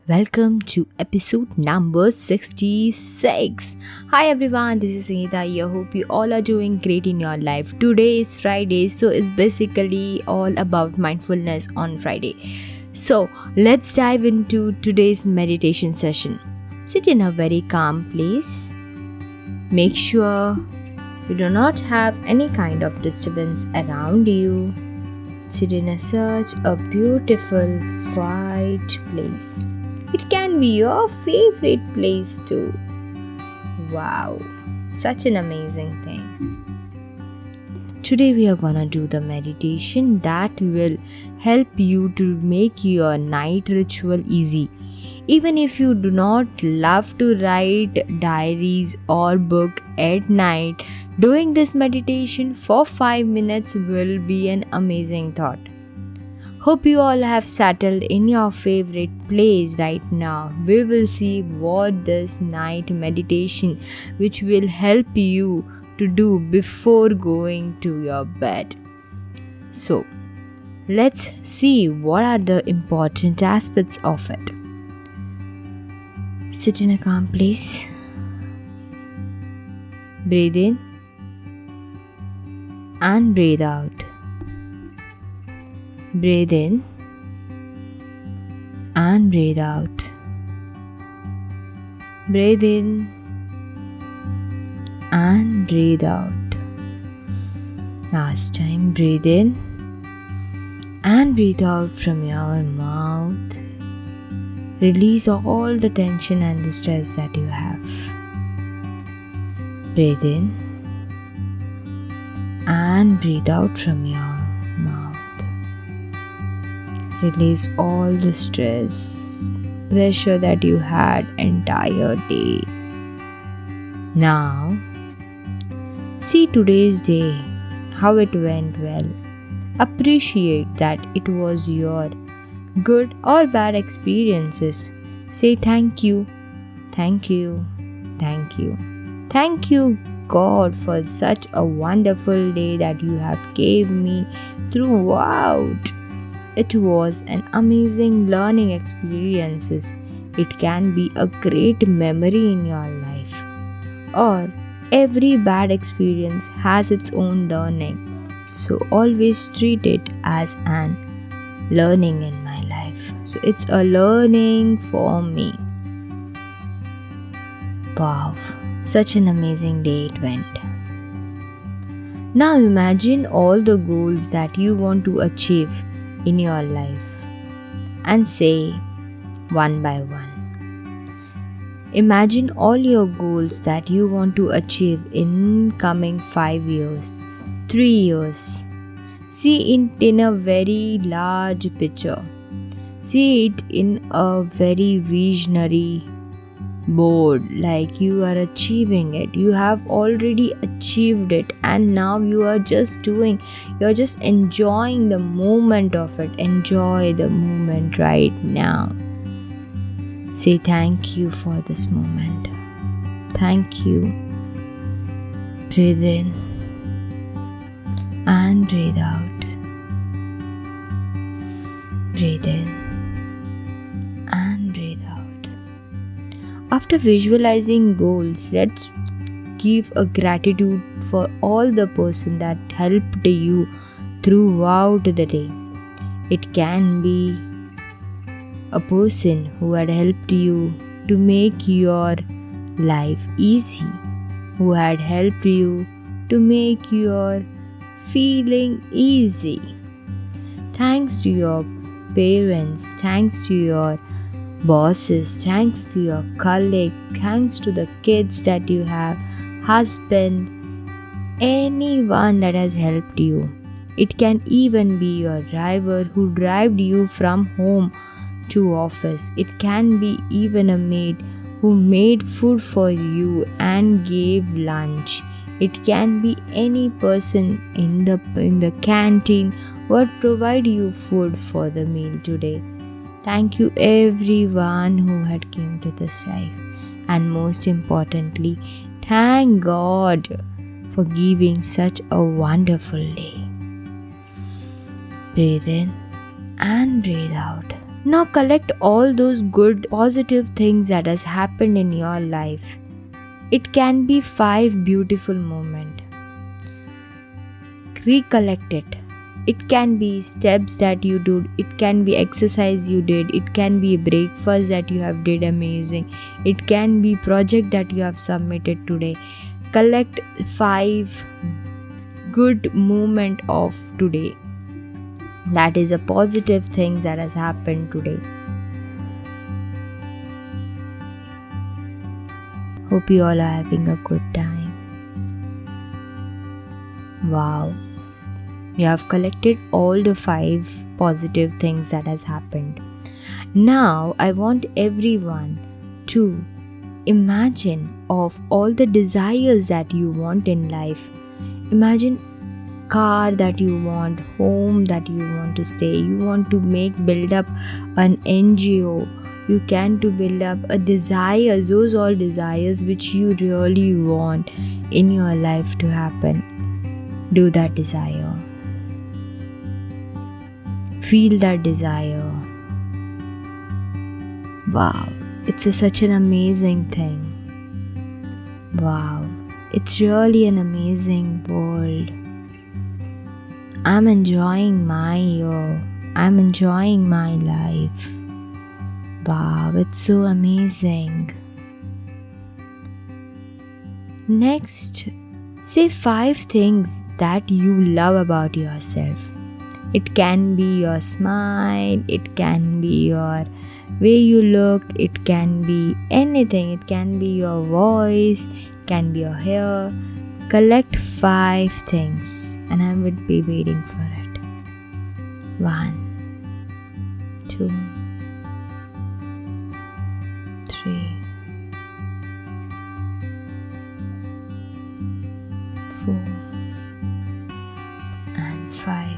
Welcome to episode number 66. Hi everyone, this is Sangeeta. I hope you all are doing great in your life. Today is Friday, so it's basically all about mindfulness on Friday. So let's dive into today's meditation session. Sit in a very calm place. Make sure you do not have any kind of disturbance around you. Sit in such a beautiful, quiet place. It can be your favorite place too. Wow, such an amazing thing. Today we are gonna do the meditation that will help you to make your night ritual easy. Even if you do not love to write diaries or book at night, doing this meditation for 5 minutes will be an amazing thought. Hope you all have settled in your favorite place right now. We will see what this night meditation which will help you to do before going to your bed. So, let's see what are the important aspects of it. Sit in a calm place. Breathe in and breathe out. Breathe in and breathe out. Breathe in and breathe out. Last time, breathe in and breathe out from your mouth. Release all the tension and the stress that you have. Breathe in and breathe out from your mouth. Release all the stress, pressure that you had entire day. Now, see today's day, how it went well. Appreciate that it was your good or bad experiences. Say thank you, thank you, thank you. Thank you, God, for such a wonderful day that you have gave me throughout. It was an amazing learning experiences. It can be a great memory in your life. Or every bad experience has its own learning. So always treat it as an learning in my life. So it's a learning for me. Wow, such an amazing day it went. Now imagine all the goals that you want to achieve in your life and say one by one. Imagine all your goals that you want to achieve in coming 5 years, 3 years. See it in a very large picture. See it in a very visionary board, like you are achieving it. You have already achieved it and now you're just enjoying the moment of it. Enjoy the moment right now. Say thank you for this moment. Thank you. Breathe in and breathe out. Breathe in and breathe out. After visualizing goals, let's give a gratitude for all the person that helped you throughout the day. It can be a person who had helped you to make your life easy, who had helped you to make your feeling easy. Thanks to your parents, thanks to your bosses, thanks to your colleague, thanks to the kids that you have, husband, anyone that has helped you. It can even be your driver who drove you from home to office. It can be even a maid who made food for you and gave lunch. It can be any person in the canteen who would provide you food for the meal today. Thank you everyone who had came to this life. And most importantly, thank God for giving such a wonderful day. Breathe in and breathe out. Now collect all those good positive things that has happened in your life. It can be 5 beautiful moments. Recollect it. It can be steps that you did, it can be exercise you did, it can be breakfast that you have did amazing, it can be project that you have submitted today. Collect 5 good moment of today. That is a positive thing that has happened today. Hope you all are having a good time. Wow. You have collected all the 5 positive things that has happened. Now I want everyone to imagine of all the desires that you want in life. Imagine car that you want, home that you want to stay. You want to build up an NGO. You can to build up a desire. Those all desires which you really want in your life to happen. Do that desire. Feel that desire. Wow, it's such an amazing thing. Wow, it's really an amazing world. I'm enjoying my year. I'm enjoying my life. Wow, it's so amazing. Next, say 5 things that you love about yourself. It can be your smile, it can be your way you look, it can be anything, it can be your voice, it can be your hair. Collect 5 things and I would be waiting for it. 1, 2, 3, 4 and 5.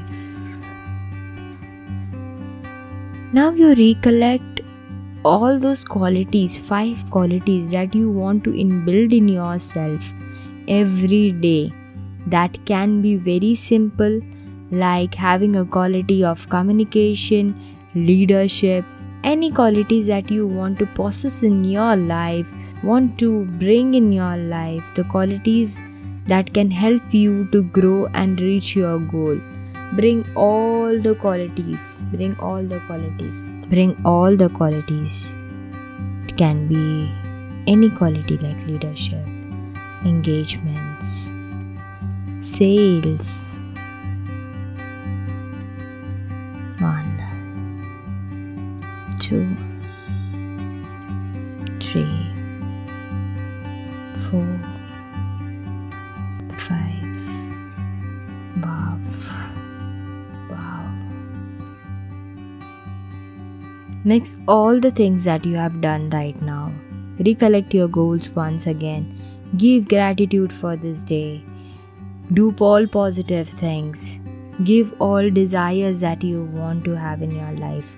Now you recollect all those qualities, 5 qualities that you want to inbuild in yourself every day. That can be very simple, like having a quality of communication, leadership, any qualities that you want to possess in your life, want to bring in your life, the qualities that can help you to grow and reach your goal. Bring all the qualities. Bring all the qualities. Bring all the qualities. It can be any quality like leadership, engagements, sales. 1, 2, 3, 4, 5. Wow. Mix all the things that you have done right now. Recollect your goals once again. Give gratitude for this day. Do all positive things. Give all desires that you want to have in your life.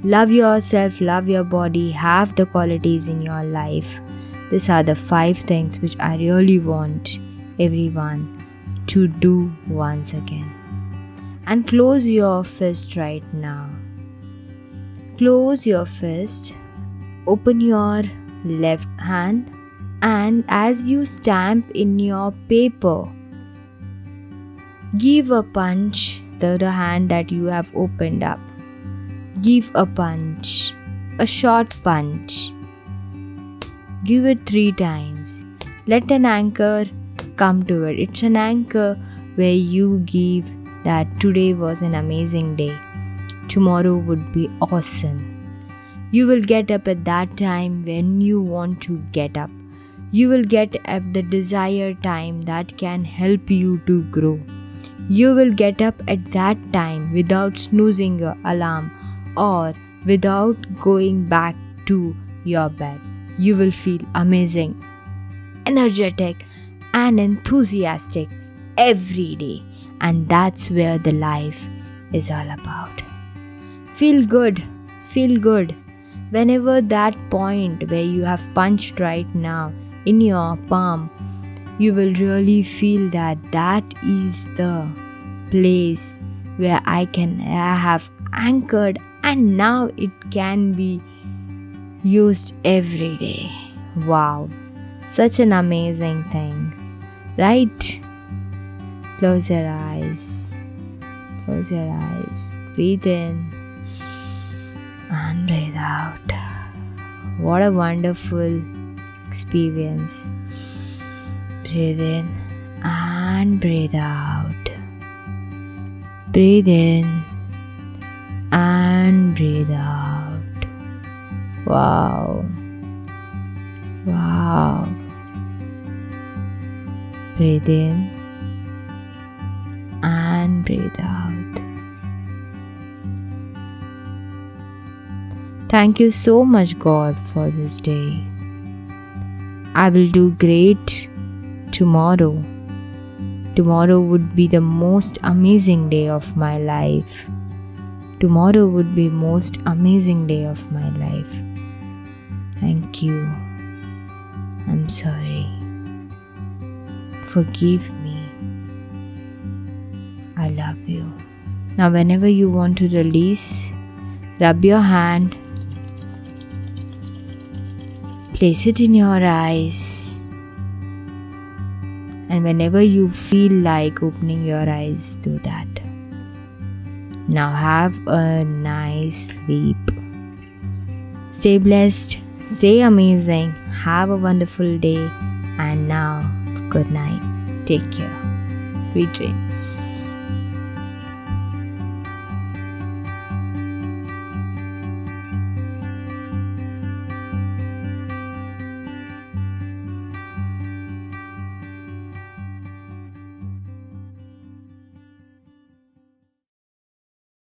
Love yourself, love your body, have the qualities in your life. These are the 5 things which I really want everyone to do once again. And close your fist right now. Close your fist, open your left hand, and as you stamp in your paper, give a punch to the hand that you have opened up. Give a punch, a short punch. Give it 3 times. Let an anchor come to it. It's an anchor where you give that today was an amazing day. Tomorrow would be awesome. You will get up at that time when you want to get up. You will get up the desired time that can help you to grow. You will get up at that time without snoozing your alarm or without going back to your bed. You will feel amazing, energetic, and enthusiastic every day. And that's where the life is all about. Feel good. Feel good. Whenever that point where you have punched right now in your palm, you will really feel that is the place where I have anchored and now it can be used every day. Wow, such an amazing thing, right? Close your eyes. Close your eyes. Breathe in and breathe out. What a wonderful experience. Breathe in and breathe out. Breathe in and breathe out. Wow. Wow. Breathe in and breathe out. Thank you so much, God, for this day. I will do great tomorrow. Tomorrow would be the most amazing day of my life. Tomorrow would be most amazing day of my life. Thank you. I'm sorry. Forgive me. I love you. Now whenever you want to release, rub your hand, place it in your eyes, and whenever you feel like opening your eyes, do that. Now have a nice sleep. Stay blessed, stay amazing, have a wonderful day, and now good night. Take care. Sweet dreams.